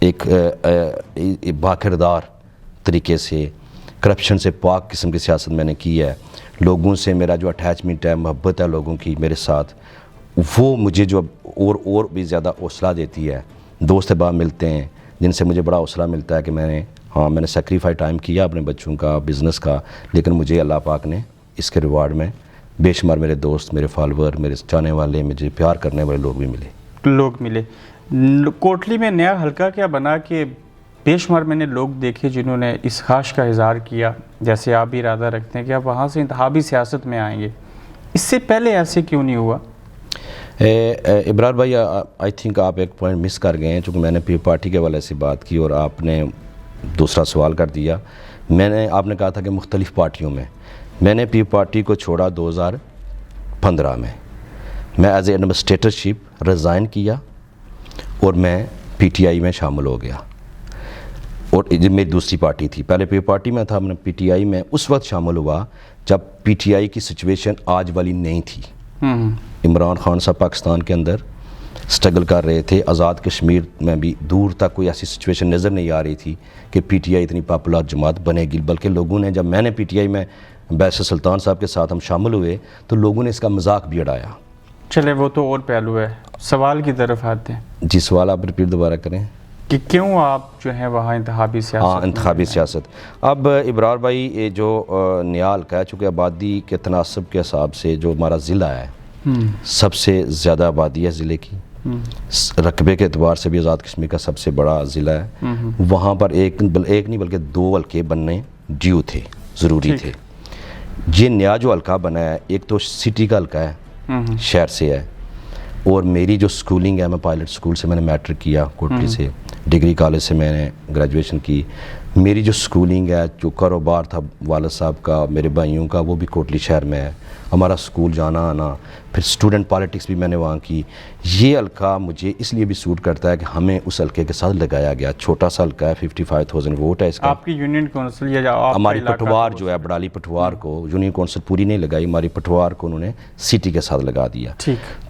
ایک باکردار طریقے سے کرپشن سے پاک قسم کی سیاست میں نے کی ہے. لوگوں سے میرا جو اٹیچمنٹ ہے, محبت ہے لوگوں کی میرے ساتھ, وہ مجھے جو اور بھی زیادہ حوصلہ دیتی ہے. دوست احباب ملتے ہیں جن سے مجھے بڑا حوصلہ ملتا ہے کہ میں نے سیکریفائی ٹائم کیا اپنے بچوں کا, بزنس کا, لیکن مجھے اللہ پاک نے اس کے ریوارڈ میں بے شمار میرے دوست, میرے فالوور, میرے چاہنے والے, مجھے پیار کرنے والے لوگ بھی ملے. کوٹلی میں نیا حلقہ کیا بنا کہ بے شمار میں نے لوگ دیکھے جنہوں نے اس خواہش کا اظہار کیا, جیسے آپ بھی ارادہ رکھتے ہیں کہ آپ وہاں سے انتخابی سیاست میں آئیں گے, اس سے پہلے ایسے کیوں نہیں ہوا؟ ابرار بھائی, آئی تھنک آپ ایک پوائنٹ مس کر گئے ہیں, چونکہ میں نے پی پارٹی کے حوالے سے بات کی اور آپ نے دوسرا سوال کر دیا. آپ نے کہا تھا کہ مختلف پارٹیوں میں نے پی پارٹی کو چھوڑا 2015 میں ایز اے ایڈمنسٹریٹرشپ ریزائن کیا اور میں پی ٹی آئی میں شامل ہو گیا. اور میری دوسری پارٹی تھی, پہلے پی پارٹی میں تھا, میں پی ٹی آئی میں اس وقت شامل ہوا جب پی ٹی آئی کی سچویشن آج والی نہیں تھی. عمران خان صاحب پاکستان کے اندر سٹرگل کر رہے تھے, آزاد کشمیر میں بھی دور تک کوئی ایسی سچویشن نظر نہیں آ رہی تھی کہ پی ٹی آئی اتنی پاپولر جماعت بنے گی, بلکہ لوگوں نے, جب میں نے پی ٹی آئی میں بیرسٹر سلطان صاحب کے ساتھ ہم شامل ہوئے تو لوگوں نے اس کا مذاق بھی اڑایا. چلے وہ تو اور پہلو ہے, سوال کی طرف آتے ہیں. جی, سوال آپ ریپیٹ دوبارہ کریں کہ کیوں آپ جو ہیں وہاں انتخابی سیاست؟ انتخابی سیاست. اب ابرار بھائی, یہ جو نیا حلقہ ہے, چونکہ آبادی کے تناسب کے حساب سے جو ہمارا ضلع ہے, سب سے زیادہ آبادی ہے ضلع کی, رقبے کے اعتبار سے بھی آزاد کشمیر کا سب سے بڑا ضلع ہے. وہاں پر ایک نہیں بلکہ 2 حلقے بننے ڈیو تھے, ضروری تھے. یہ نیا جو حلقہ بنا ہے, ایک تو سٹی کا حلقہ ہے, شہر سے ہے, اور میری جو سکولنگ ہے, میں پائلٹ سکول سے میں نے میٹرک کیا, کوٹلی سے, ڈگری کالج سے میں نے گریجویشن کی. میری جو سکولنگ ہے, جو کاروبار تھا والد صاحب کا, میرے بھائیوں کا, وہ بھی کوٹلی شہر میں ہے. ہمارا سکول جانا آنا, پھر اسٹوڈنٹ پالیٹکس بھی میں نے وہاں کی. یہ حلقہ مجھے اس لیے بھی سوٹ کرتا ہے کہ ہمیں اس حلقے کے ساتھ لگایا گیا. چھوٹا سا حلقہ ہے, 55,000 ووٹ ہے اس کا. آپ کی یونین کونسل یا ہماری پٹوار جو ہے, بڑالی پٹوار کو یونین کونسل پوری نہیں لگائی, ہماری پٹوار کو انہوں نے سٹی کے ساتھ لگا دیا.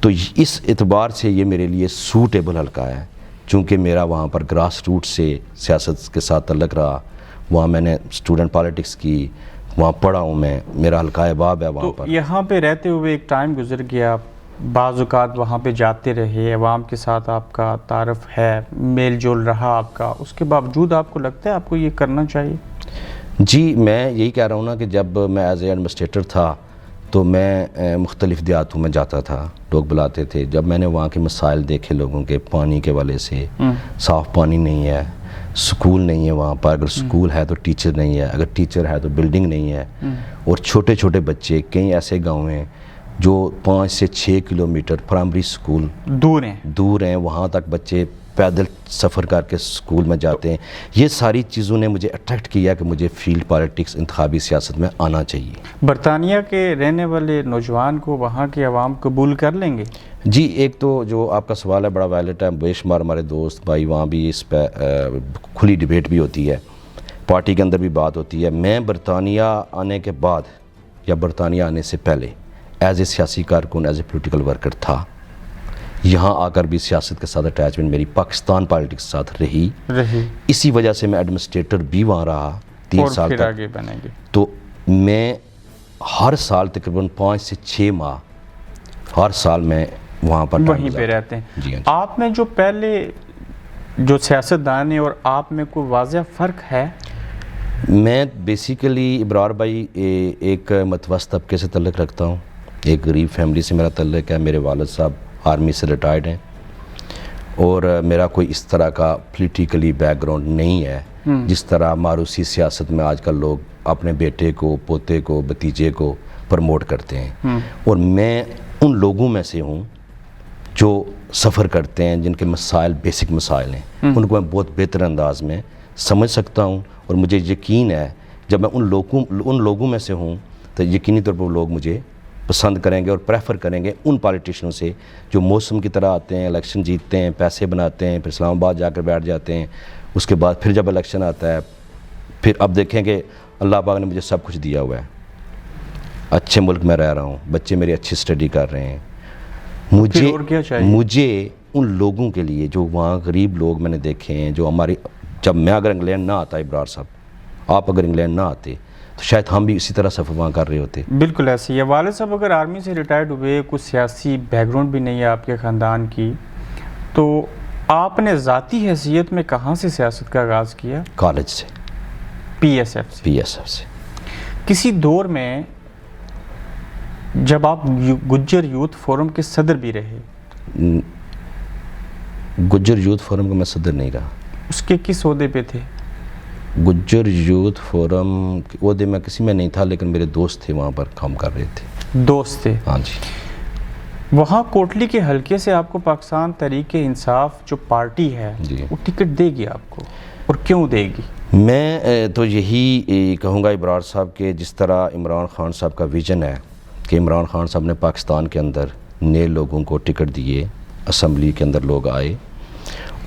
تو اس اعتبار سے یہ میرے لیے سوٹیبل حلقہ ہے, چونکہ میرا وہاں پر گراس روٹ سے سیاست کے ساتھ تعلق رہا. وہاں میں نے اسٹوڈنٹ پالیٹکس کی, وہاں پڑھا ہوں میں, میرا حلقہ احباب ہے وہاں پر. یہاں پہ رہتے ہوئے ایک ٹائم گزر گیا, بعض اوقات وہاں پہ جاتے رہے, عوام کے ساتھ آپ کا تعارف ہے, میل جول رہا آپ کا, اس کے باوجود آپ کو لگتا ہے آپ کو یہ کرنا چاہیے؟ جی, میں یہی کہہ رہا ہوں نا کہ جب میں ایز اے ایڈمنسٹریٹر تھا تو میں مختلف دیہاتوں میں جاتا تھا, لوگ بلاتے تھے. جب میں نے وہاں کے مسائل دیکھے لوگوں کے, پانی کے حوالے سے, صاف پانی نہیں ہے, سکول نہیں ہے وہاں پر, اگر سکول ہے تو ٹیچر نہیں ہے, اگر ٹیچر ہے تو بلڈنگ نہیں ہے, اور چھوٹے چھوٹے بچے, کئی ایسے گاؤں ہیں جو 5 سے 6 کلومیٹر پرائمری سکول دور ہیں, وہاں تک بچے پیدل سفر کر کے سکول میں جاتے ہیں. یہ ساری چیزوں نے مجھے اٹریکٹ کیا کہ مجھے فیلڈ پالیٹکس, انتخابی سیاست میں آنا چاہیے. برطانیہ کے رہنے والے نوجوان کو وہاں کے عوام قبول کر لیں گے؟ جی, ایک تو جو آپ کا سوال ہے بڑا ویلڈ ہے. بے شمار ہمارے دوست بھائی وہاں بھی اس پہ کھلی ڈیبیٹ بھی ہوتی ہے, پارٹی کے اندر بھی بات ہوتی ہے. میں برطانیہ آنے کے بعد یا برطانیہ آنے سے پہلے ایز اے سیاسی کارکن, ایز اے پولیٹیکل ورکر تھا. یہاں آ کر بھی سیاست کے ساتھ اٹیچمنٹ میری پاکستان پالیٹکس کے ساتھ رہی. اسی وجہ سے میں ایڈمنسٹریٹر بھی وہاں رہا 3 سال تک. تو میں ہر سال تقریباً 5 سے 6 ماہ ہر سال میں وہاں پر وہیں پہ رہتے ہیں. جی, آپ میں جو پہلے جو سیاستدان ہیں اور آپ میں کوئی واضح فرق ہے؟ میں بیسیکلی ابرار بھائی ایک متوسط طبقے سے تعلق رکھتا ہوں, ایک غریب فیملی سے میرا تعلق ہے. میرے والد صاحب آرمی سے ریٹائرڈ ہیں, اور میرا کوئی اس طرح کا پولیٹیکلی بیک گراؤنڈ نہیں ہے جس طرح ماروثی سیاست میں آج کل لوگ اپنے بیٹے کو, پوتے کو, بھتیجے کو پروموٹ کرتے ہیں. اور میں ان لوگوں میں سے ہوں جو سفر کرتے ہیں, جن کے مسائل بیسک مسائل ہیں, ان کو میں بہت بہتر انداز میں سمجھ سکتا ہوں. اور مجھے یقین ہے جب میں ان لوگوں میں سے ہوں تو یقینی طور پر وہ لوگ مجھے پسند کریں گے اور پریفر کریں گے ان پالیٹیشنوں سے جو موسم کی طرح آتے ہیں, الیکشن جیتتے ہیں, پیسے بناتے ہیں, پھر اسلام آباد جا کر بیٹھ جاتے ہیں. اس کے بعد پھر جب الیکشن آتا ہے, پھر اب دیکھیں کہ اللہ پاک نے مجھے سب کچھ دیا ہوا ہے, اچھے ملک میں رہ رہا ہوں, بچے میرے اچھی اسٹڈی کر رہے ہیں. مجھے ان لوگوں کے لیے جو وہاں غریب لوگ میں نے دیکھے ہیں، جو ہماری، جب میں اگر انگلینڈ نہ آتا ابرار صاحب، آپ اگر انگلینڈ نہ آتے تو شاید ہم بھی اسی طرح سفر وہاں کر رہے ہوتے. بالکل ایسے ہی ہے. والد صاحب اگر آرمی سے ریٹائرڈ ہوئے، کچھ سیاسی بیک گراؤنڈ بھی نہیں ہے آپ کے خاندان کی، تو آپ نے ذاتی حیثیت میں کہاں سے سیاست کا آغاز کیا؟ کالج سے، پی ایس ایف سے. پی ایس ایف سے. کسی دور میں جب آپ گجر یوتھ فورم کے صدر بھی رہے. گجر یوتھ فورم کا میں صدر نہیں رہا. اس کے کس عہدے پہ تھے؟ گجر یوتھ فورم عہدے میں کسی میں نہیں تھا، لیکن میرے دوست تھے وہاں پر کام کر رہے تھے. دوست تھے؟ ہاں جی. وہاں کوٹلی کے حلقے سے آپ کو پاکستان تحریک انصاف جو پارٹی ہے جی، وہ ٹکٹ دے گی آپ کو، اور کیوں دے گی؟ میں تو یہی کہوں گا ابرار صاحب کے جس طرح عمران خان صاحب کا ویژن ہے کہ عمران خان صاحب نے پاکستان کے اندر نئے لوگوں کو ٹکٹ دیے، اسمبلی کے اندر لوگ آئے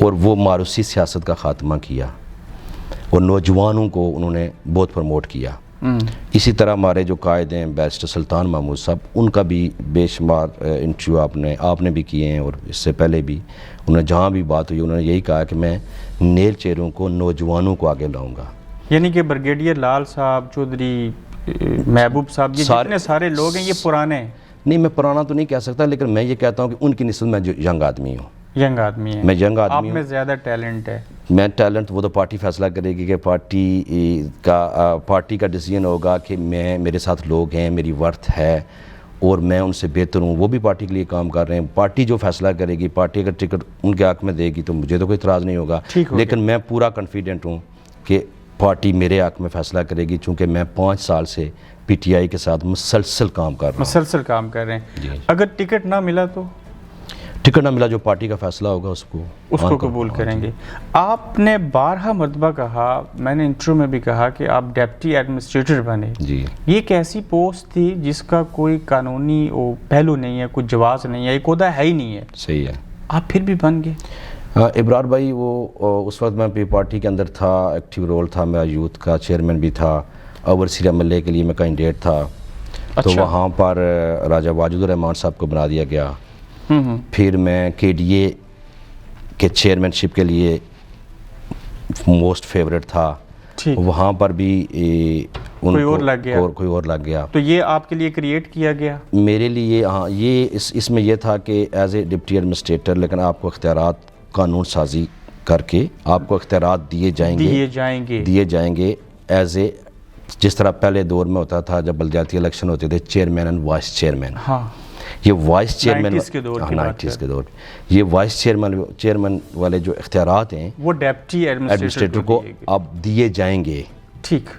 اور وہ ماروثی سیاست کا خاتمہ کیا اور نوجوانوں کو انہوں نے بہت پروموٹ کیا. اسی طرح ہمارے جو قائد ہیں بیرسٹر سلطان محمود صاحب، ان کا بھی بے شمار انٹرویو آپ نے بھی کیے ہیں، اور اس سے پہلے بھی انہوں نے جہاں بھی بات ہوئی انہوں نے یہی کہا کہ میں نئے چہروں کو، نوجوانوں کو آگے لاؤں گا. یعنی کہ بریگیڈیئر لال صاحب، چودھری محبوب صاحب، یہ جتنے سارے لوگ ہیں یہ پرانے ہیں. نہیں، میں پرانا تو نہیں کہہ سکتا، لیکن میں یہ کہتا ہوں کہ ان کی نسبت میں جو ینگ آدمی ہوں. ینگ آدمی ہیں. میں ینگ آدمی آپ ہوں. میں زیادہ ٹیلنٹ ہے. میں ٹیلنٹ وہ تو پارٹی فیصلہ کرے گی کہ پارٹی کا ڈیسیجن ہوگا کہ میرے ساتھ لوگ ہیں، میری ورتھ ہے اور میں ان سے بہتر ہوں. وہ بھی پارٹی کے لیے کام کر رہے ہیں. پارٹی جو فیصلہ کرے گی، پارٹی اگر ٹکٹ ان کے حق میں دے گی تو مجھے تو کوئی اعتراض نہیں ہوگا، لیکن میں پورا کانفیڈنٹ ہوں کہ پارٹی میرے حق میں فیصلہ کرے گی، چونکہ میں 5 سال سے پی ٹی آئی کے ساتھ مسلسل کام کر رہا ہوں. جی. اگر ٹکٹ نہ ملا تو؟ ٹکٹ نہ ملا، جو پارٹی کا فیصلہ ہوگا اس کو قبول کریں گے. آپ نے 12 مرتبہ کہا، میں نے انٹرویو میں بھی کہا کہ آپ ڈیپٹی ایڈمنسٹریٹر بنے. جی. یہ ایک ایسی پوسٹ تھی جس کا کوئی قانونی پہلو نہیں ہے، کوئی جواز نہیں ہے، ایک عہدہ ہے ہی نہیں ہے. صحیح ہے. آپ پھر بھی بن گئے. ابرار بھائی، وہ اس وقت میں پی پارٹی کے اندر تھا، ایکٹیو رول تھا، میں یوتھ کا چیئرمین بھی تھا، اوورسیر ایم ایل اے کے لیے میں کینڈیڈیٹ تھا. تو وہاں پر راجہ واجد الرحمان صاحب کو بنا دیا گیا. پھر میں کے ڈی اے کے چیئرمین شپ کے لیے موسٹ فیوریٹ تھا. وہاں پر بھی کوئی اور لگ گیا. تو یہ آپ کے لیے کریٹ کیا گیا؟ میرے لیے ہاں. یہ اس میں یہ تھا کہ ایز اے ڈپٹی ایڈمنسٹریٹر، لیکن آپ کو اختیارات قانون سازی کر کے آپ کو اختیارات دیے جائیں گے ایز اے، جس طرح پہلے دور میں ہوتا تھا جب بلدیاتی الیکشن ہوتے تھے، چیئرمین اینڈ وائس چیئرمین. ہاں، یہ وائس چیئرمین 90s کے دور، یہ وائس چیئرمین والے جو اختیارات ہیں وہ ڈیپٹی ایڈمنسٹریٹر کو اب دیے جائیں گے. ٹھیک.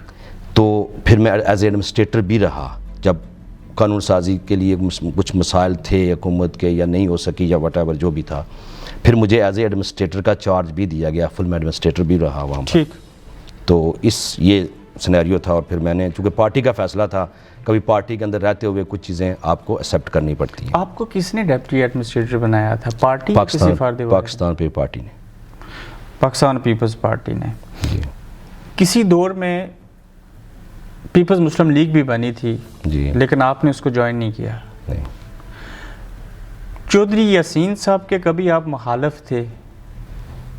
تو پھر میں ایز اے ایڈمنسٹریٹر بھی رہا. جب قانون سازی کے لیے کچھ مسائل تھے حکومت کے یا نہیں ہو سکی یا وٹ ایور جو بھی تھا، پھر مجھے ایز اے ایڈمنسٹریٹر کا چارج بھی دیا گیا، فل میں ایڈمنسٹریٹر بھی رہا وہاں پر. ٹھیک. تو یہ سینیریو تھا. اور پھر میں نے، چونکہ پارٹی کا فیصلہ تھا، کبھی پارٹی کے اندر رہتے ہوئے کچھ چیزیں آپ کو ایکسیپٹ کرنی پڑتی ہیں. آپ کو کس نے ڈیپٹی ایڈمنسٹریٹر بنایا تھا؟ پارٹی؟ پاکستان پارٹی نے. پاکستان پیپلز پارٹی نے. جی. کسی دور میں پیپلز مسلم لیگ بھی بنی تھی. جی. لیکن آپ نے اس کو جوائن نہیں کیا. نہیں. چودھری یاسین صاحب کے کبھی آپ مخالف تھے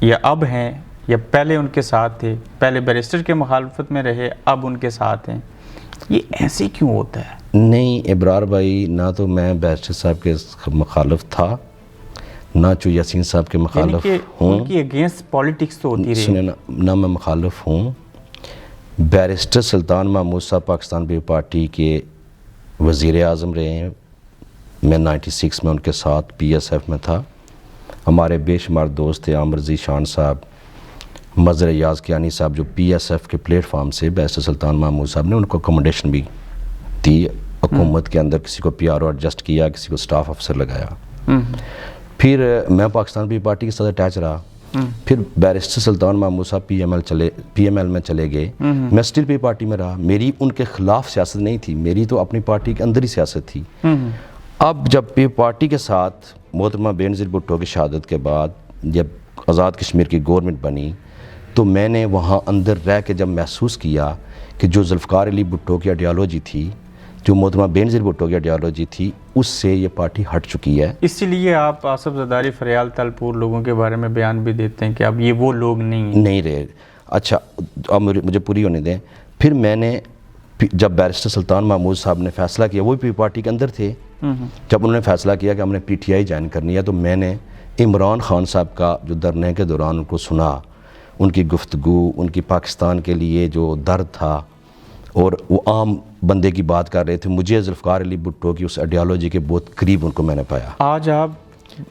یا اب ہیں، یا پہلے ان کے ساتھ تھے؟ پہلے بیرسٹر کے مخالفت میں رہے، اب ان کے ساتھ ہیں. یہ ایسے کیوں ہوتا ہے؟ نہیں ابرار بھائی، نہ تو میں بیرسٹر صاحب کے مخالف تھا، نہ جو یاسین صاحب کے مخالف ہوں. ان کی اگینسٹ پالیٹکس تو ہوتی رہی. نہ میں مخالف ہوں. بیرسٹر سلطان محمود صاحب پاکستان پیپلز پارٹی کے وزیر اعظم رہے ہیں. میں 96 میں ان کے ساتھ پی ایس ایف میں تھا. ہمارے بے شمار دوست تھے، عامر رضی شان صاحب، مظہر ایاز کیانی صاحب، جو پی ایس ایف کے پلیٹ فارم سے بیرسٹر سلطان محمود صاحب نے ان کو اکوموڈیشن بھی دی. حکومت کے اندر کسی کو پی آر او ایڈجسٹ کیا، کسی کو سٹاف افسر لگایا. پھر میں پاکستان پیپلز پارٹی کے ساتھ اٹیچ رہا. پھر بیرسٹر سلطان محمود صاحب پی ایم ایل میں چلے گئے. میں اسٹل پی پارٹی میں رہا. میری ان کے خلاف سیاست نہیں تھی، میری تو اپنی پارٹی کے اندر ہی سیاست تھی. اب جب پی پارٹی کے ساتھ محترمہ بینظیر بھٹو کی شہادت کے بعد جب آزاد کشمیر کی گورنمنٹ بنی، تو میں نے وہاں اندر رہ کے جب محسوس کیا کہ جو ذوالفقار علی بھٹو کی آئیڈیالوجی تھی، جو محترمہ بینظیر بھٹو کی آئیڈیالوجی تھی اس سے یہ پارٹی ہٹ چکی ہے. اسی لیے آپ آصف زرداری، فریال تلپور لوگوں کے بارے میں بیان بھی دیتے ہیں کہ اب یہ وہ لوگ نہیں رہے. اچھا اب مجھے پوری ہونے دیں. پھر میں نے جب بیرسٹر سلطان محمود صاحب نے فیصلہ کیا، وہ بھی پارٹی کے اندر تھے، جب انہوں نے فیصلہ کیا کہ ہم نے پی ٹی آئی جوائن کرنی ہے، تو میں نے عمران خان صاحب کا جو دھرنے کے دوران ان کو سنا، ان کی گفتگو، ان کی پاکستان کے لیے جو درد تھا، اور وہ عام بندے کی بات کر رہے تھے. مجھے ذوالفقار علی بھٹو کی اس آئیڈیالوجی کے بہت قریب ان کو میں نے پایا. آج آپ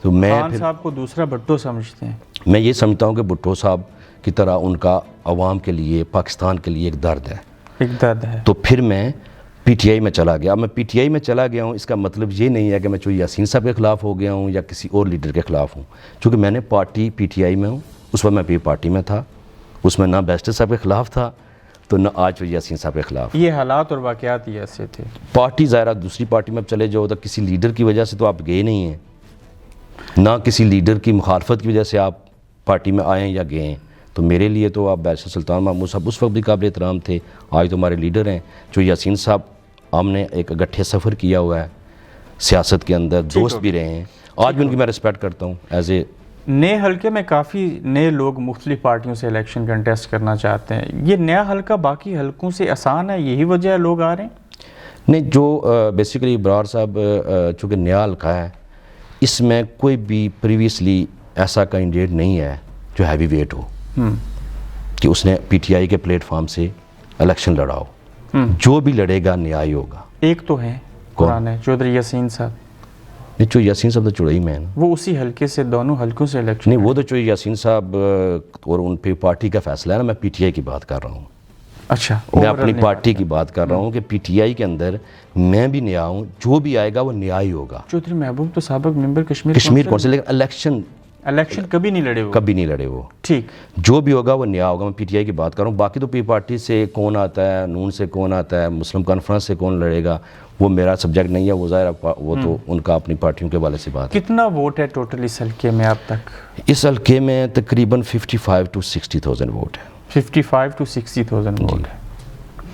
تو میں خان صاحب کو دوسرا بھٹو سمجھتے ہیں؟ میں یہ سمجھتا ہوں کہ بھٹو صاحب کی طرح ان کا عوام کے لیے، پاکستان کے لیے ایک درد ہے. ایک درد ہے. تو پھر میں پی ٹی آئی میں چلا گیا. اب میں پی ٹی آئی میں چلا گیا ہوں، اس کا مطلب یہ نہیں ہے کہ میں چوہی یاسین صاحب کے خلاف ہو گیا ہوں یا کسی اور لیڈر کے خلاف ہوں. چونکہ میں نے پارٹی پی ٹی آئی میں ہوں، اس وقت میں پی پارٹی میں تھا، اس میں نہ بیرسٹر صاحب کے خلاف تھا تو نہ آج چوہی یاسین صاحب کے خلاف. یہ حالات اور واقعات ہی ایسے تھے. پارٹی ظاہرہ دوسری پارٹی میں چلے جاؤ تو کسی لیڈر کی وجہ سے تو آپ گئے نہیں ہیں، نہ کسی لیڈر کی مخالفت کی وجہ سے آپ پارٹی میں آئیں یا گئے ہیں. تو میرے لیے تو آپ بیرسٹر سلطان محمود صاحب اس وقت بھی قابل احترام تھے، آج تو ہمارے لیڈر ہیں. جو یاسین صاحب، ہم نے ایک اکٹھے سفر کیا ہوا ہے سیاست کے اندر، دوست بھی رہے ہیں، آج بھی ان کی میں ریسپیکٹ کرتا ہوں. ایز اے نئے حلقے میں کافی نئے لوگ مختلف پارٹیوں سے الیکشن کنٹیسٹ کرنا چاہتے ہیں. یہ نیا حلقہ باقی حلقوں سے آسان ہے، یہی وجہ ہے لوگ آ رہے ہیں؟ نہیں، جو بیسیکلی ابرار صاحب چونکہ نیا حلقہ ہے، اس میں کوئی بھی پریویسلی ایسا کینڈیڈیٹ نہیں ہے جو ہیوی ویٹ ہو کہ اس نے پی ٹی آئی کے پلیٹ فارم سے الیکشن لڑا ہو. جو بھی لڑے گا نیا ہی ہوگا. ایک تو ہے قرآن ہے چودھری یاسین صاحب. نہیں، چوہی یاسین صاحب تو چڑھائی میں ہیں، وہ اسی حلقے سے، دونوں حلقوں سے الیکشن. نہیں وہ تو چوہی یاسین صاحب اور ان پہ پارٹی کا فیصلہ ہے نا. میں پی ٹی آئی کی بات کر رہا ہوں. اچھا، میں اپنی پارٹی کی بات کر رہا ہوں کہ پی ٹی آئی کے اندر میں بھی نیا ہوں، جو بھی آئے گا وہ نیا ہی ہوگا. چودھری محبوب تو سابق ممبر کشمیر کونسل، لیکن الیکشن کبھی نہیں لڑے وہ. کبھی نہیں لڑے وہ. ٹھیک، جو بھی ہوگا وہ نیا ہوگا. میں پی ٹی آئی کی بات کر رہا ہوں. باقی تو پی پارٹی سے کون آتا ہے، نون سے کون آتا ہے، مسلم کانفرنس سے کون لڑے گا، وہ میرا سبجیکٹ نہیں ہے. وہ ظاہر وہ تو ان کا اپنی پارٹیوں کے حوالے سے بات ہے. کتنا ووٹ ہے ٹوٹل اس حلقے میں اب تک؟ اس حلقے میں تقریباً 55 to 60,000 ووٹ ہے. 55 to 60,000 ووٹ ہے.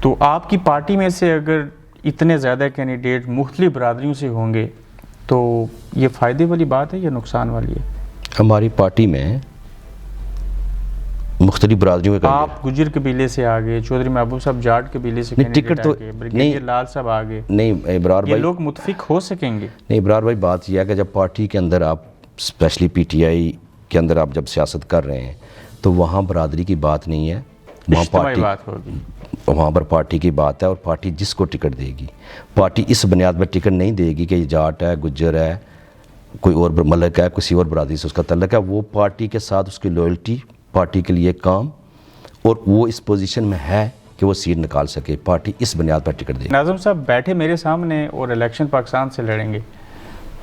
تو آپ کی پارٹی میں سے اگر اتنے زیادہ کینڈیڈیٹ مختلف برادریوں سے ہوں گے تو یہ فائدے والی بات ہے یا نقصان والی ہے؟ ہماری پارٹی میں مختلف برادریوں کے آپ گجر قبیلے سے آگے، چودھری محبوب صاحب جاٹ قبیلے سے کینڈیڈیٹ آگے، بریگیڈیئر لال صاحب آگے. نہیں ابرار یہ بھائی، لوگ متفق ہو سکیں گے؟ نہیں ابرار بھائی، بات یہ ہے کہ جب پارٹی کے اندر آپ اسپیشلی پی ٹی آئی کے اندر آپ جب سیاست کر رہے ہیں تو وہاں برادری کی بات نہیں ہے، وہاں اجتماعی بات ہوگی. وہاں پر پارٹی کی بات ہے. اور پارٹی جس کو ٹکٹ دے گی، پارٹی اس بنیاد پر ٹکٹ نہیں دے گی کہ یہ جاٹ ہے، گجر ہے، کوئی اور ملک ہے، کسی اور برادری سے اس کا تعلق ہے. وہ پارٹی کے ساتھ اس کی لوئلٹی، پارٹی کے لیے کام، اور وہ اس پوزیشن میں ہے کہ وہ سیٹ نکال سکے. پارٹی اس بنیاد پر ٹکٹ دے گی. ناظم صاحب بیٹھے میرے سامنے اور الیکشن پاکستان سے لڑیں گے،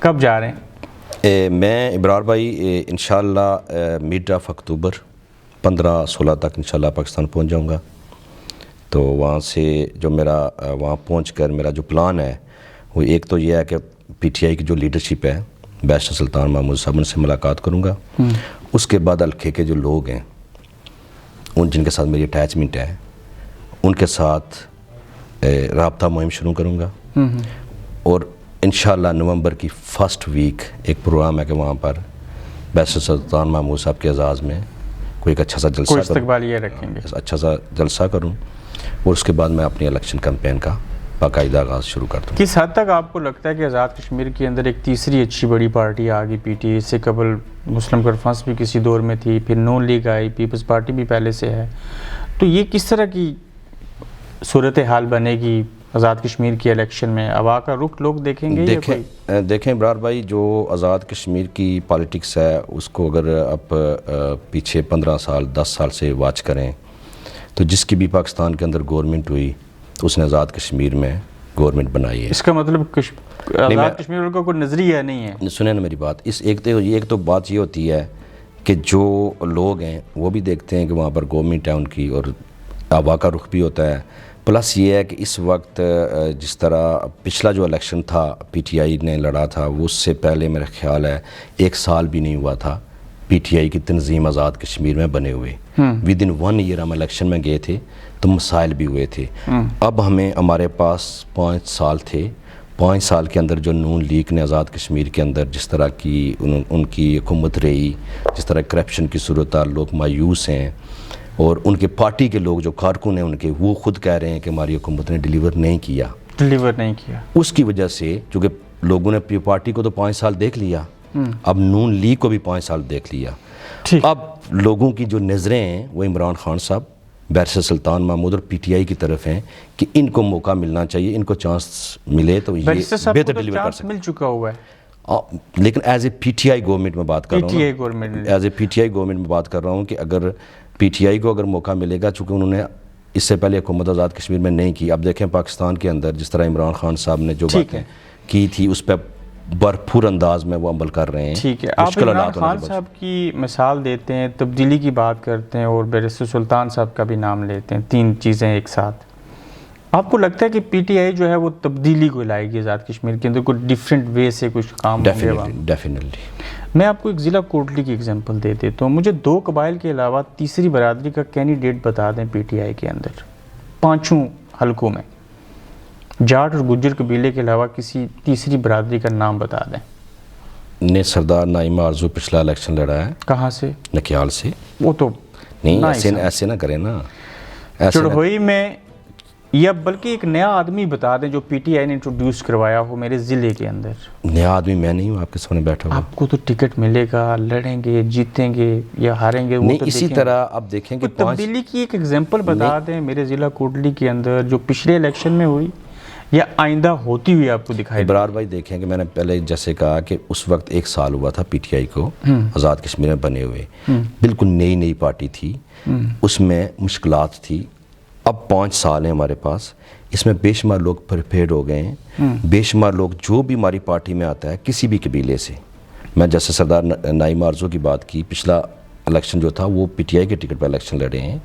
کب جا رہے ہیں؟ میں ابرار بھائی انشاءاللہ مڈ آف اکتوبر 15-16 تک انشاءاللہ پاکستان پہنچ جاؤں گا. تو وہاں سے جو میرا وہاں پہنچ کر میرا جو پلان ہے وہ ایک تو یہ ہے کہ پی ٹی آئی کی جو لیڈرشپ ہے، بیرسٹر سلطان محمود صاحب، ان سے ملاقات کروں گا. اس کے بعد حلقے کے جو لوگ ہیں، ان جن کے ساتھ میری اٹیچمنٹ ہے، ان کے ساتھ رابطہ مہم شروع کروں گا. اور انشاءاللہ نومبر کی فرسٹ ویک ایک پروگرام ہے کہ وہاں پر بیرسٹر سلطان محمود صاحب کے اعزاز میں کوئی ایک اچھا سا جلسہ کوئی استقبالیہ رکھیں گے، اچھا سا جلسہ کروں. اور اس کے بعد میں اپنی الیکشن کیمپین کا باقاعدہ آغاز شروع کر دوں. کس حد تک آپ کو لگتا ہے کہ آزاد کشمیر کے اندر ایک تیسری اچھی بڑی پارٹی آ گئی؟ پی ٹی آئی سے قبل مسلم کانفرنس بھی کسی دور میں تھی، پھر نون لیگ آئی، پیپلز پارٹی بھی پہلے سے ہے. تو یہ کس طرح کی صورتحال بنے گی آزاد کشمیر کی الیکشن میں؟ ہوا کا رخ لوگ دیکھیں گے؟ دیکھیں ابرار بھائی، جو آزاد کشمیر کی پالیٹکس ہے اس کو اگر آپ پیچھے 15 سال 10 سال سے واچ کریں تو جس کی بھی پاکستان کے اندر گورنمنٹ ہوئی تو اس نے آزاد کشمیر میں گورنمنٹ بنائی ہے. اس کا مطلب آزاد کشمیر کا کوئی نظریہ نہیں ہے. سنیں نا میری بات. ایک تو بات یہ ہوتی ہے کہ جو لوگ ہیں وہ بھی دیکھتے ہیں کہ وہاں پر گورنمنٹ ہے ان کی، اور ہوا کا رخ بھی ہوتا ہے. پلس یہ ہے کہ اس وقت جس طرح پچھلا جو الیکشن تھا پی ٹی آئی نے لڑا تھا، وہ اس سے پہلے میرا خیال ہے 1 سال بھی نہیں ہوا تھا پی ٹی آئی کی تنظیم آزاد کشمیر میں بنے ہوئے. ود ان 1 ایئر ہم الیکشن میں گئے تھے تو مسائل بھی ہوئے تھے. اب ہمارے پاس 5 سال تھے. 5 سال کے اندر جو نون لیگ نے آزاد کشمیر کے اندر جس طرح کی ان کی حکومت رہی, جس طرح کرپشن کی صورتحال, لوگ مایوس ہیں, اور ان کے پارٹی کے لوگ جو کارکن ہیں ان کے, وہ خود کہہ رہے ہیں کہ ہماری حکومت نے ڈیلیور نہیں کیا. اس کی وجہ سے چونکہ لوگوں نے پارٹی کو تو 5 سال دیکھ لیا, اب نون لیگ کو بھی 5 سال دیکھ لیا. اب لوگوں کی جو نظریں ہیں وہ عمران خان صاحب, بیرسٹر سلطان محمود اور پی ٹی آئی کی طرف ہیں کہ ان کو موقع ملنا چاہیے, ان کو چانس ملے تو یہ بہتر ڈیلیور کر سکتے. مل چکا ہوا ہے, لیکن as a P T I government میں بات کر رہا ہوں, as a P T I government میں بات کر رہا ہوں کہ اگر پی ٹی آئی کو اگر موقع ملے گا, چونکہ انہوں نے اس سے پہلے حکومت آزاد کشمیر میں نہیں کی. اب دیکھیں پاکستان کے اندر جس طرح عمران خان صاحب نے جو باتیں کی تھی اس پہ بھرپور انداز میں وہ عمل کر رہے ہیں. ٹھیک ہے, آپ عمران خان صاحب کی مثال دیتے ہیں, تبدیلی کی بات کرتے ہیں, اور بیرسٹر سلطان صاحب کا بھی نام لیتے ہیں, 3 چیزیں ایک ساتھ. آپ کو لگتا ہے کہ پی ٹی آئی جو ہے وہ تبدیلی کو لائے گی آزاد کشمیر کے اندر, کوئی ڈیفرنٹ وے سے کچھ کام ہوں گے؟ ڈیفینیٹلی. میں آپ کو ایک ضلع کوٹلی کی ایگزامپل دے دیتا ہوں. مجھے 2 قبائل کے علاوہ تیسری برادری کا کینڈیڈیٹ بتا دیں پی ٹی آئی کے اندر 5 حلقوں میں. جاٹ اور گجر قبیلے کے علاوہ کسی تیسری برادری کا نام بتا دیں. نے سردار نائمہ آرزو پچھلا الیکشن لڑا ہے. کہاں سے؟ نکیال سے. وہ تو نہیں, ایسے نہ کریں نا. چڑھوئی میں, یا بلکہ ایک نیا آدمی بتا دیں جو پی ٹی آئی نے انٹروڈیوس کروایا ہو میرے ضلع کے اندر. نیا آدمی میں نہیں ہوں, آپ کے سامنے بیٹھا ہوں. آپ کو تو ٹکٹ ملے گا, لڑیں گے, جیتیں گے یا ہاریں گے, نہیں اسی طرح اب دیکھیں کہ تبدیلی کی ایک ایگزامپل بتا دیں میرے ضلع کوٹلی کے اندر جو پچھلے الیکشن میں ہوئی یا آئندہ ہوتی ہوئی آپ کو دکھائی. برار بھائی دیکھیں کہ میں نے پہلے جیسے کہا کہ اس وقت 1 سال ہوا تھا پی ٹی آئی کو آزاد کشمیر میں بنے ہوئے, بالکل نئی پارٹی تھی, اس میں مشکلات تھی. اب 5 سال ہیں ہمارے پاس, اس میں بے شمار لوگ پریپیئرڈ ہو گئے ہیں. بے شمار لوگ جو بھی ہماری پارٹی میں آتا ہے کسی بھی قبیلے سے, میں جیسے سردار نائمہ آرزو کی بات کی, پچھلا الیکشن جو تھا وہ پی ٹی آئی کے ٹکٹ پر الیکشن لڑے ہیں.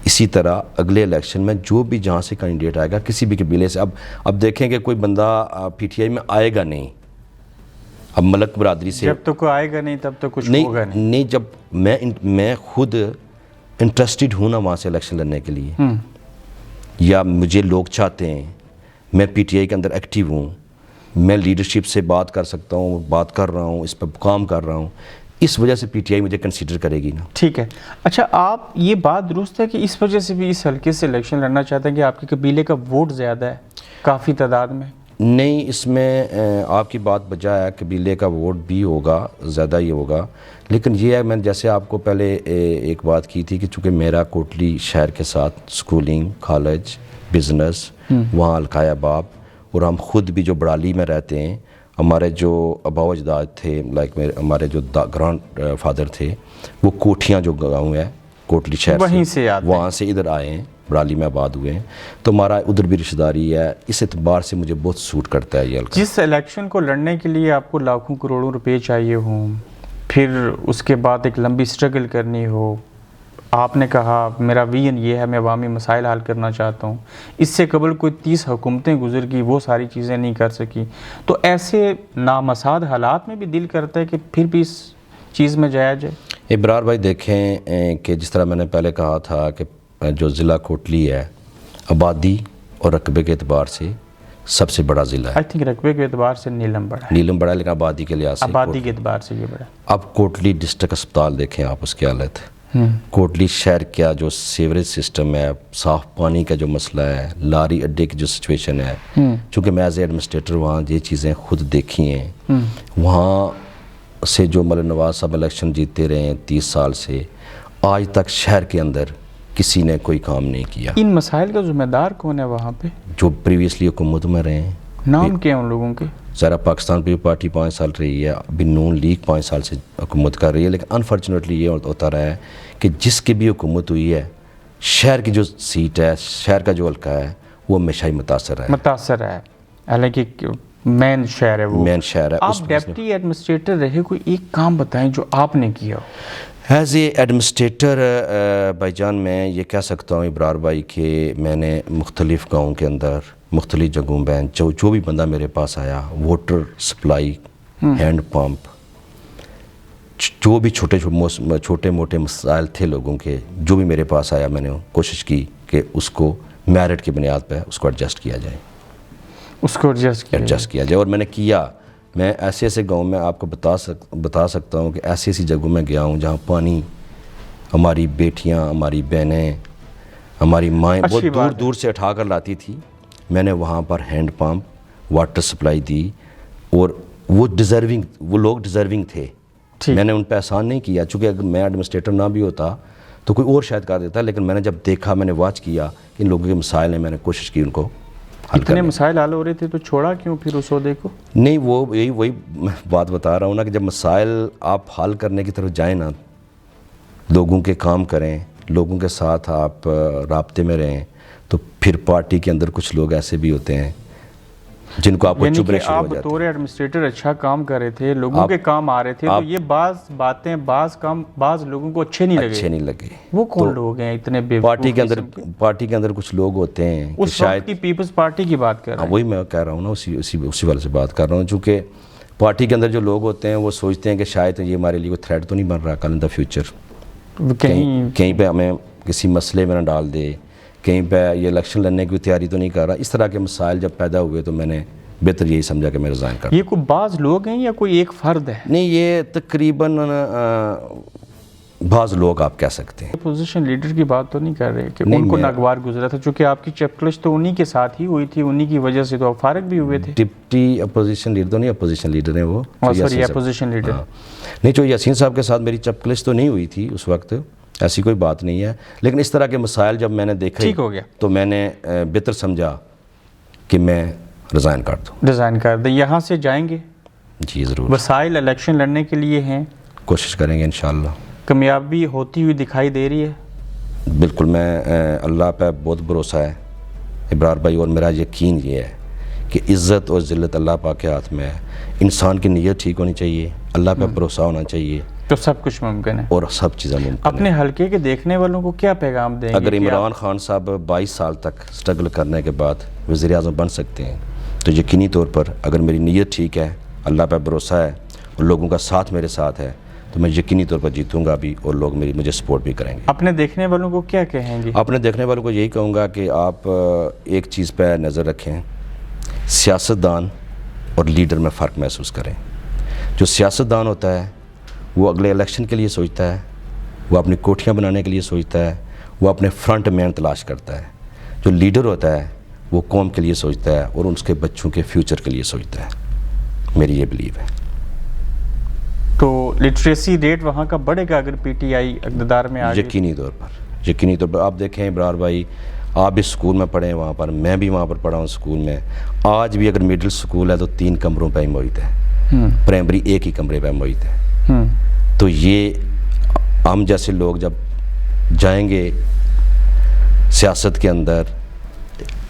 اسی طرح اگلے الیکشن میں جو بھی جہاں سے کینڈیڈیٹ آئے گا کسی بھی قبیلے سے, اب دیکھیں کہ کوئی بندہ پی ٹی آئی میں آئے گا نہیں. اب ملک برادری سے جب تک کوئی آئے گا نہیں تب تک کچھ ہوگا نہیں. جب میں خود انٹرسٹڈ ہوں نا وہاں سے الیکشن لڑنے کے لیے, یا مجھے لوگ چاہتے ہیں, میں پی ٹی آئی کے اندر ایکٹیو ہوں, میں لیڈرشپ سے بات کر سکتا ہوں, بات کر رہا ہوں, اس پہ کام کر رہا ہوں, اس وجہ سے پی ٹی آئی مجھے کنسیڈر کرے گی نا. ٹھیک ہے. اچھا, آپ یہ بات درست ہے کہ اس وجہ سے بھی اس حلقے سے الیکشن لڑنا چاہتے ہیں کہ آپ کے قبیلے کا ووٹ زیادہ ہے کافی تعداد میں؟ نہیں, اس میں آپ کی بات بجا ہے, قبیلے کا ووٹ بھی ہوگا, زیادہ ہی ہوگا, لیکن یہ ہے میں جیسے آپ کو پہلے ایک بات کی تھی کہ چونکہ میرا کوٹلی شہر کے ساتھ سکولنگ, کالج, بزنس, وہاں حلقۂ احباب, اور ہم خود بھی جو بڑالی میں رہتے ہیں, ہمارے جو آباء و اجداد تھے, لائک ہمارے جو گرانڈ فادر تھے, وہ کوٹھیاں جو گاؤں ہے کوٹلی شہر سے وہاں سے ادھر آئے ہیں, بڑالی میں آباد ہوئے ہیں, تو ہمارا ادھر بھی رشتہ داری ہے. اس اعتبار سے مجھے بہت سوٹ کرتا ہے یہ حلقہ. جس الیکشن کو لڑنے کے لیے آپ کو لاکھوں کروڑوں روپے چاہیے ہوں, پھر اس کے بعد ایک لمبی سٹرگل کرنی ہو, آپ نے کہا میرا ویژن یہ ہے, میں عوامی مسائل حل کرنا چاہتا ہوں, اس سے قبل کوئی 30 حکومتیں گزر گئی, وہ ساری چیزیں نہیں کر سکی, تو ایسے نامساعد حالات میں بھی دل کرتا ہے کہ پھر بھی اس چیز میں جایا جائے. ابرار بھائی دیکھیں کہ جس طرح میں نے پہلے کہا تھا کہ جو ضلع کوٹلی ہے آبادی اور رقبے کے اعتبار سے سب سے بڑا ضلع ہے. آئی تھنک رقبے کے اعتبار سے نیلم بڑا ہے, نیلم بڑا ہے, لیکن آبادی کے لحاظ سے آبادی کے اعتبار سے یہ بڑا ہے. اب کوٹلی ڈسٹرکٹ اسپتال دیکھیں آپ, اس کی حالت, کوٹلی شہر کا جو سیوریج سسٹم ہے, صاف پانی کا جو مسئلہ ہے, لاری اڈے کی جو سچویشن ہے, چونکہ میں ایز اے ایڈمنسٹریٹر وہاں یہ چیزیں خود دیکھی ہیں, وہاں سے جو ملک نواز صاحب الیکشن جیتے رہے ہیں 30 سال سے, آج تک شہر کے اندر کسی نے کوئی کام نہیں کیا. ان مسائل کا ذمہ دار کون ہے وہاں پہ؟ جو پریویسلی حکومت میں رہے ہیں. نام کیا ان لوگوں کے؟ ذرا پاکستان پیپل پارٹی 5 سال رہی ہے, ابھی نون لیگ 5 سال سے حکومت کر رہی ہے, لیکن انفارچونیٹلی یہ ہوتا رہا ہے کہ جس کی بھی حکومت ہوئی ہے, شہر کی جو سیٹ ہے, شہر کا جو حلقہ ہے, وہ ہمیشہ ہی متاثر ہے. حالانکہ مین شہر ہے, وہ مین شہر ہے. آپ ڈیپٹی ایڈمنسٹریٹر رہے, کوئی ایک کام بتائیں جو آپ نے کیا ہو. ایز اے ایڈمنسٹریٹر بھائی جان میں یہ کہہ سکتا ہوں ابرار بھائی کہ میں نے مختلف گاؤں کے اندر مختلف جگہوں میں جو بھی بندہ میرے پاس آیا, واٹر سپلائی, ہینڈ پمپ, جو بھی چھوٹے موٹے مسائل تھے لوگوں کے، جو بھی میرے پاس آیا، میں نے کوشش کی کہ اس کو میرٹ کی بنیاد پہ اس کو ایڈجسٹ کیا جائے، ایڈجسٹ کیا جائے. اور میں نے کیا. میں ایسے ایسے گاؤں میں آپ کو بتا سکتا ہوں کہ ایسی ایسی جگہوں میں گیا ہوں جہاں پانی ہماری بیٹیاں، ہماری بہنیں، ہماری مائیں بہت دور دور سے اٹھا کر لاتی تھی. میں نے وہاں پر ہینڈ پمپ، واٹر سپلائی دی، اور وہ لوگ ڈیزرونگ تھے. میں نے ان پہ احسان نہیں کیا، چونکہ اگر میں ایڈمنسٹریٹر نہ بھی ہوتا تو کوئی اور شاید کر دیتا، لیکن میں نے جب دیکھا، میں نے واچ کیا کہ ان لوگوں کے مسائل ہیں، میں نے کوشش کی ان کو حل کرنے. اتنے مسائل حل ہو رہے تھے تو چھوڑا کیوں پھر اس عہدے کو؟ نہیں، وہی میں بات بتا رہا ہوں نا کہ جب مسائل آپ حل کرنے کی طرف جائیں نا، لوگوں کے کام کریں، لوگوں کے ساتھ آپ رابطے میں رہیں، تو پھر پارٹی کے اندر کچھ لوگ ایسے بھی ہوتے ہیں جن کو آپ کو چبھنے شروع ہو جاتے ہیں. آپ بطور ایڈمنسٹریٹر اچھا کام کر رہے تھے، لوگوں کے کام آ رہے تھے، تو یہ بعض باتیں، بعض کام بعض لوگوں کو اچھے نہیں لگے. وہ کون لوگ ہیں اتنے پارٹی کے اندر کچھ لوگ ہوتے ہیں اس وقت کی پیپلز پارٹی کی بات کر رہے ہیں. وہی میں کہہ رہا ہوں نا، اسی والے سے بات کر رہا ہوں. چونکہ پارٹی کے اندر جو لوگ ہوتے ہیں وہ سوچتے ہیں کہ شاید یہ ہمارے لیے کوئی تھریٹ تو نہیں بن رہا کل ان دا فیوچر، کہیں پہ ہمیں کسی مسئلے میں نہ ڈال دے، کہیں پہ یہ الیکشن لڑنے کی تیاری تو نہیں کر رہا. اس طرح کے مسائل جب پیدا ہوئے تو میں نے بہتر یہی سمجھا کہ میں ریزائن کر. یہ کوئی بعض لوگ ہیں یا کوئی ایک فرد ہے؟ نہیں، یہ تقریباً بعض لوگ آپ کہہ سکتے ہیں. اپوزیشن لیڈر کی بات تو نہیں کر رہے کہ ان کو ناگوار گزرا تھا، چونکہ آپ کی چپکلش تو انہی کے ساتھ ہی ہوئی تھی، انہی کی وجہ سے تو آپ فارغ بھی ہوئے تھے. ڈپٹی اپوزیشن لیڈر تو نہیں، اپوزیشن لیڈر ہیں وہ. Sorry, opposition leader. نہیں، جو یاسین صاحب کے ساتھ میری چپکلش تو نہیں ہوئی تھی اس وقت، ایسی کوئی بات نہیں ہے. لیکن اس طرح کے مسائل جب میں نے دیکھے ٹھیک ہو گیا تو میں نے بہتر سمجھا کہ میں ریزائن کر دوں. یہاں سے جائیں گے؟ جی ضرور. وسائل الیکشن لڑنے کے لیے ہیں، کوشش کریں گے انشاءاللہ. کامیابی ہوتی ہوئی دکھائی دے رہی ہے؟ بالکل. میں اللہ پہ بہت بھروسہ ہے ابرار بھائی، اور میرا یقین یہ ہے کہ عزت اور ذلت اللہ پاک کے ہاتھ میں ہے. انسان کی نیت ٹھیک ہونی چاہیے، اللہ پہ بھروسہ ہونا چاہیے، تو سب کچھ ممکن ہے، اور سب چیزیں ممکن ہیں. اپنے حلقے کے دیکھنے والوں کو کیا پیغام دیں گے؟ اگر عمران خان صاحب 22 سال تک سٹرگل کرنے کے بعد وزیر اعظم بن سکتے ہیں تو یقینی طور پر اگر میری نیت ٹھیک ہے، اللہ پہ بھروسہ ہے اور لوگوں کا ساتھ میرے ساتھ ہے، تو میں یقینی طور پر جیتوں گا بھی، اور لوگ مجھے سپورٹ بھی کریں گے. اپنے دیکھنے والوں کو کیا کہیں گے؟ اپنے دیکھنے والوں کو یہی کہوں گا کہ آپ ایک چیز پہ نظر رکھیں، سیاستدان اور لیڈر میں فرق محسوس کریں. جو سیاستدان ہوتا ہے وہ اگلے الیکشن کے لیے سوچتا ہے، وہ اپنی کوٹھیاں بنانے کے لیے سوچتا ہے، وہ اپنے فرنٹ مین تلاش کرتا ہے. جو لیڈر ہوتا ہے وہ قوم کے لیے سوچتا ہے اور اس کے بچوں کے فیوچر کے لیے سوچتا ہے. میری یہ بلیو ہے. تو لٹریسی ریٹ وہاں کا بڑھے گا اگر پی ٹی آئی اقتدار میں آ گئی؟ یقینی طور پر. آپ دیکھیں ابرار بھائی، آپ بھی اسکول میں پڑھے ہیں وہاں پر، میں بھی وہاں پر پڑھا ہوں اسکول میں. آج بھی اگر مڈل اسکول ہے تو 3 کمروں پہ ہی محیط ہے، پرائمری ایک ہی کمرے پہ محیط ہے. تو یہ ہم جیسے لوگ جب جائیں گے سیاست کے اندر،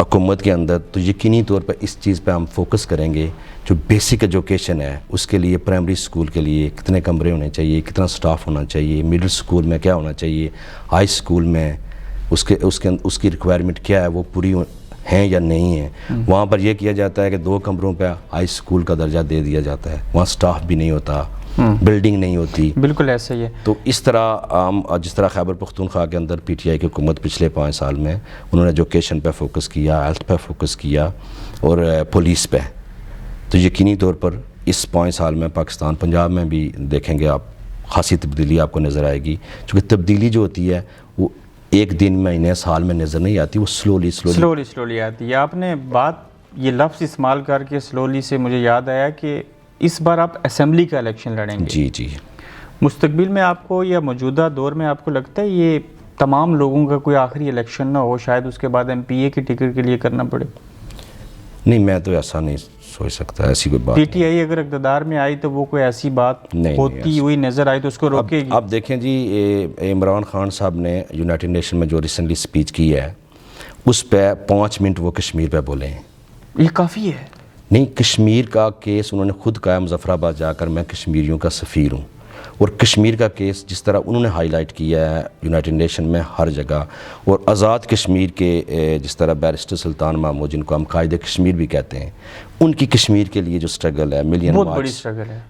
حکومت کے اندر، تو یقینی طور پر اس چیز پہ ہم فوکس کریں گے. جو بیسک ایجوکیشن ہے اس کے لیے پرائمری اسکول کے لیے کتنے کمرے ہونے چاہیے، کتنا سٹاف ہونا چاہیے، مڈل اسکول میں کیا ہونا چاہیے، ہائی اسکول میں اس کی ریکوائرمنٹ کیا ہے، وہ پوری ہیں یا نہیں ہیں. وہاں پر یہ کیا جاتا ہے کہ 2 کمروں پہ ہائی اسکول کا درجہ دے دیا جاتا ہے، وہاں سٹاف بھی نہیں ہوتا، بلڈنگ نہیں ہوتی. بالکل ایسا ہی ہے. تو اس طرح ہم جس طرح خیبر پختونخوا کے اندر پی ٹی آئی کی حکومت پچھلے 5 سال میں انہوں نے ایجوکیشن پہ فوکس کیا، ہیلتھ پہ فوکس کیا اور پولیس پہ، تو یقینی طور پر اس 5 سال میں پاکستان پنجاب میں بھی دیکھیں گے آپ خاصی تبدیلی آپ کو نظر آئے گی. چونکہ تبدیلی جو ہوتی ہے وہ ایک دن، مہینے، سال میں نظر نہیں آتی، وہ سلولی آتی ہے. آپ نے بات یہ لفظ استعمال کر کے سلولی سے مجھے یاد آیا کہ اس بار آپ اسمبلی کا الیکشن لڑیں گے. جی. مستقبل میں آپ کو یا موجودہ دور میں آپ کو لگتا ہے یہ تمام لوگوں کا کوئی آخری الیکشن نہ ہو، شاید اس کے بعد ایم پی اے کی ٹکٹ کے لیے کرنا پڑے؟ نہیں، میں تو ایسا نہیں سوچ سکتا، ایسی کوئی بات. پی ٹی آئی اگر اقتدار میں آئی تو وہ کوئی ایسی بات ہوتی ہوئی نظر آئی تو اس کو روکے گی؟ آپ دیکھیں جی، عمران خان صاحب نے یونائٹڈ نیشن میں جو ریسنٹلی اسپیچ کی ہے اس پہ 5 منٹ وہ کشمیر پہ بولے ہیں. یہ کافی ہے. نہیں، کشمیر کا کیس انہوں نے خود کہا، مظفر آباد جا کر میں کشمیریوں کا سفیر ہوں، اور کشمیر کا کیس جس طرح انہوں نے ہائی لائٹ کیا ہے یونائٹڈ نیشن میں ہر جگہ، اور آزاد کشمیر کے جس طرح بیرسٹر سلطان محمود جن کو ہم قائد کشمیر بھی کہتے ہیں، ان کی کشمیر کے لیے جو سٹرگل ہے ملین بہت بڑی مارچ، سٹرگل ہے،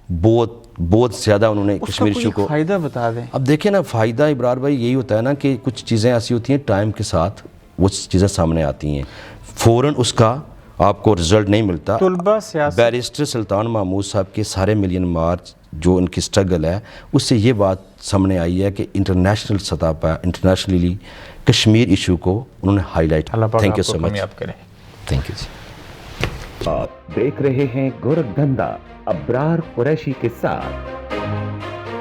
بہت زیادہ انہوں نے کشمیر ایشو کو فائدہ بتا دیں۔ اب دیکھیں نا، فائدہ ابرار بھائی یہی ہوتا ہے نا کہ کچھ چیزیں ایسی ہوتی ہیں ٹائم کے ساتھ وہ چیزیں سامنے آتی ہیں، فوراً اس کا آپ کو رزلٹ نہیں ملتا۔ طلبہ سیاست بیرسٹر سلطان محمود صاحب کے سارے ملین مارچ جو ان کی سٹرگل ہے، اس سے یہ بات سامنے آئی ہے کہ انٹرنیشنل سطح پر انٹرنیشنلی کشمیر ایشو کو انہوں نے ہائی لائٹ۔ اللہ پاک تھینک یو آپ کو سو مچ، کامیاب کرے۔ تھینک یو جی۔ آپ دیکھ رہے ہیں گورکھ دھندا ابرار قریشی کے ساتھ۔